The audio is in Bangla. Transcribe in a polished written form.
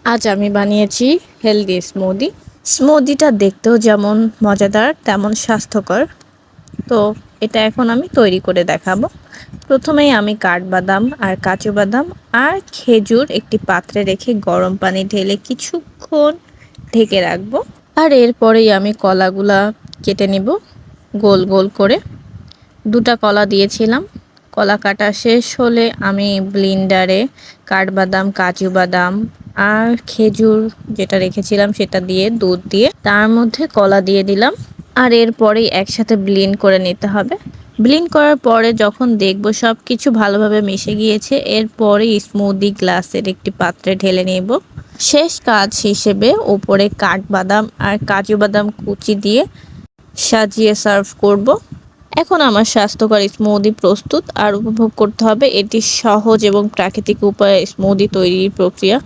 আজ আমি বানিয়েছি হেলদি স্মুদি। স্মুদিটা দেখতেও যেমন মজাদার তেমন স্বাস্থ্যকর। তো এটা এখন আমি তৈরি করে দেখাবো। প্রথমেই আমি কাঠবাদাম আর কাজু বাদাম আর খেজুর একটি পাত্রে রেখে গরম পানি ঢেলে কিছুক্ষণ ঢেকে রাখবো। আর এরপরেই আমি কলাগুলা কেটে নিব গোল গোল করে। দুটা কলা দিয়েছিলাম। কলা কাটা শেষ হলে আমি ব্লেন্ডারে কাঠবাদাম, কাজু বাদাম আর খেজুর যেটা রেখেছিলাম সেটা দিয়ে দুধ দিয়ে তার মধ্যে কলা দিয়ে দিলাম। আর এরপরেই একসাথে ব্লেন্ড করে নিতে হবে। ব্লেন্ড করার পরে যখন দেখব সব কিছু ভালোভাবে মিশে গিয়েছে, এরপরেই স্মুদি গ্লাসের একটি পাত্রে ঢেলে নেব। শেষ কাজ হিসেবে ওপরে কাঠবাদাম আর কাজু বাদাম কুচি দিয়ে সাজিয়ে সার্ভ করব। এখন আমার স্বাস্থ্যকর স্মুদি প্রস্তুত। আর উপভোগ করতে হবে এটি সহজ এবং প্রাকৃতিক উপায়ে স্মুদি তৈরির প্রক্রিয়া।